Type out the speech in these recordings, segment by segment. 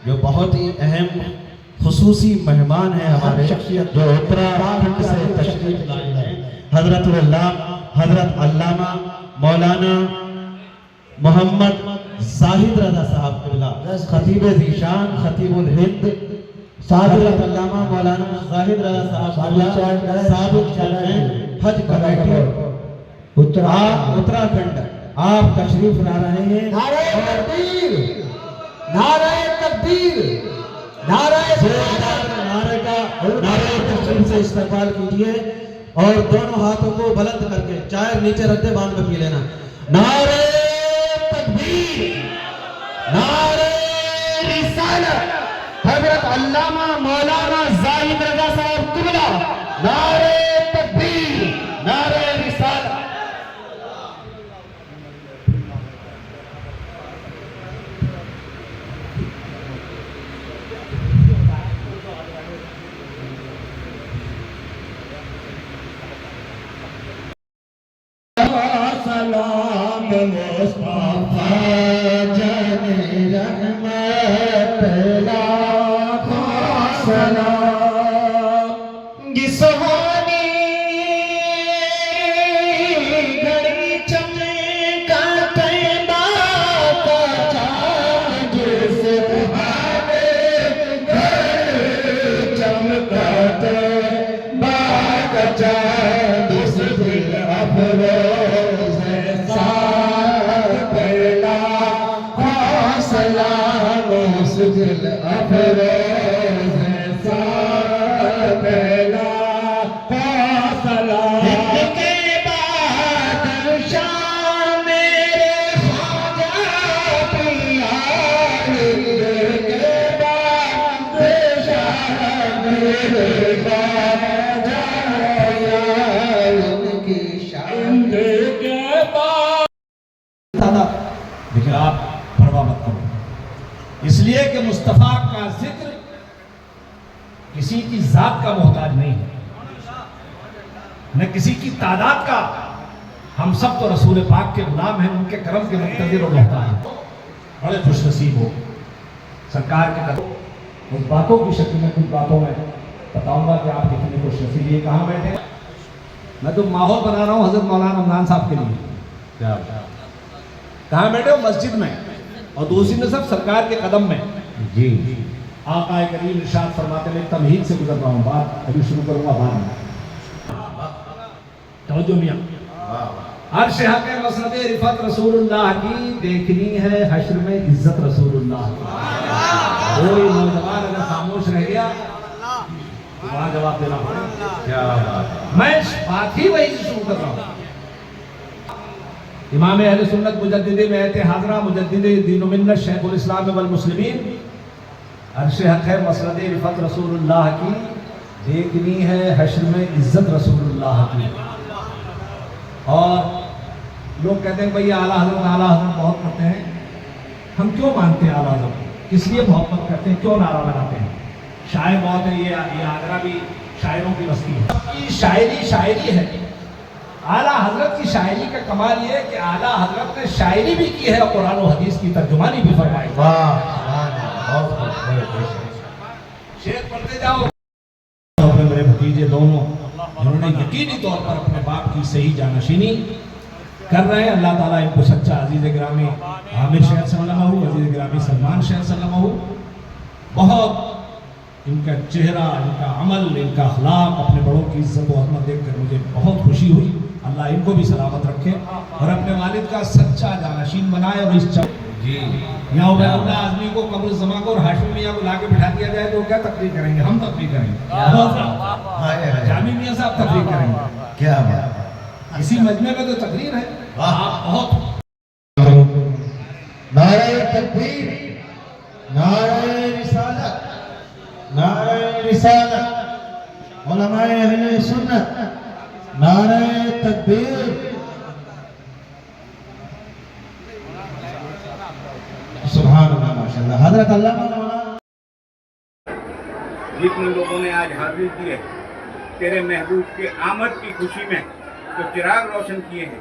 جو بہت ہی اہم خصوصی مہمان ہیں ہمارے، جو اتراکھنڈ سے تشریف لائے ہیں، حضرت علامہ مولانا محمد زاہد رضا صاحب قبلہ، خطیب ذیشان، خطیب الہند، حضرت علامہ مولانا زاہد رضا صاحب سابق چیئرمین حج کمیٹی اتراکھنڈ، آپ تشریف لا رہے ہیں۔ نعرہ تکبیر، نعرہ تکبیر، نعرہ تکبیر سے استقبال کیجئے اور دونوں ہاتھوں کو بلند کر کے چائے نیچے ردے باندھ میں پی لینا۔ نعرہ تکبیر، نعرہ رسالت، حضرت علامہ مولانا زاہد رضا صاحب قبلہ، نعرہ تکبیر، نعرہ رسالت۔ سلام مصطفیٰ جان رحمت لاکھوں سلام، یہ سہانی گھڑی چمکا طیبہ کا چاند، جس بہانے گھر چمکا طیبہ کا چاند، اس دل افروز سلام، اس دل افروز پہلا سلام۔ ہند کے بادشاہ میرے خواجہ پیا، ہند کے بادشاہ میرے خواجہ، ان کی شان کے بعد لیکن آپ پرواہ مت کرو، اس لیے کہ مصطفیٰ کا ذکر کسی کی ذات کا محتاج نہیں ہے، نہ کسی کی تعداد کا۔ ہم سب تو رسول پاک کے غلام ہیں، ان کے کرم کے منتظر اور محتاج ہیں۔ بڑے خوش نصیب ہو سرکار کے قدم، اس باتوں کی شکل میں کچھ باتوں میں بتاؤں گا کہ آپ کتنے خوش نصیب۔ یہ کہاں بیٹھے؟ میں تو ماحول بنا رہا ہوں حضرت مولانا رمضان صاحب کے لیے۔ کہاں بیٹھے ہو؟ مسجد میں، اور دوسری نصف سرکار کے قدم میں۔ جی آقا کریم ارشاد فرماتے ہیں، تمہید سے گزر رہا ہوں، بات ابھی شروع کروں گا بعد میں۔ توجہ میاں، عرش حق مسند رفعت رسول اللہ کی، دیکھنی ہے حشر میں عزت رسول اللہ کی۔ کوئی نوجوان اگر خاموش رہ گیا وہاں جواب دینا پڑے۔ کیا بات، میں بات ہی وہی سے شروع کر رہا ہوں۔ امام اہل سنت مجدد بیعت حاضرہ، مجدد دین و ملت، شیخ الاسلام والمسلمین، عرش حق ہے مسند رفعت رسول اللہ کی، دیکھنی ہے حشر میں عزت رسول اللہ کی۔ اور لوگ کہتے ہیں بھئی اعلیٰ حضرت بہت کرتے ہیں۔ ہم کیوں مانتے ہیں اعلیٰ حضرت؟ کس لیے محبت کرتے ہیں؟ کیوں نعرہ لگاتے ہیں؟ شاعر بہت ہے، یہ آگرہ بھی شاعروں کی بستی ہے، سب کی شاعری ہے۔ اعلیٰ حضرت کی شاعری کا کمال یہ ہے کہ اعلیٰ حضرت نے شاعری بھی کی ہے اور قرآن و حدیث کی ترجمانی بھی فرمائی۔ شعر پڑھتے جاؤ۔ میرے بھتیجے دونوں جنہوں نے یقینی طور پر اپنے باپ کی صحیح جانشینی کر رہے ہیں، اللہ تعالیٰ ان کو سچا عزیز گرامی عامر شہر صلی اللہ علیہ وسلم، عزیز گرامی سلمان شہر صلی اللہ علیہ وسلم، بہت ان کا چہرہ، ان کا عمل، ان کا اخلاق، اپنے بڑوں کی عزت و عظمت دیکھ کر مجھے بہت خوشی ہوئی۔ اللہ ان کو بھی سلامت رکھے اور اپنے والد کا سچا جانشین بنائے۔ اور اس یہاں عبید اللہ اعظمی کو، قمر الزمان کو اور ہاشمی میاں کو لا کے بٹھا دیا جائے تو کیا تقریر کریں گے؟ ہم تقریر کریں گے، جامی میاں صاحب تقریر کریں گے۔ کیا بات، اسی مجمع میں تو تقریر ہے۔ آپ بہت نعرہ تکبیر، نعرہ رسالت، نعرہ رسالت، علماء اہل سنت، نعرہ تکبیر۔ سبحان اللہ، ماشاءاللہ۔ حضرت علامہ مولانا جتنے لوگوں نے آج حاضری کی ہے تیرے محبوب کے آمد کی خوشی میں تو چراغ روشن کیے ہیں،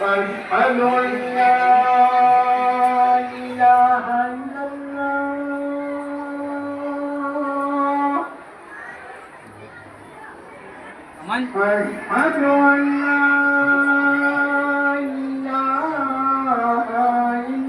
أشهد أن لا إله إلا الله أشهد أن لا إله إلا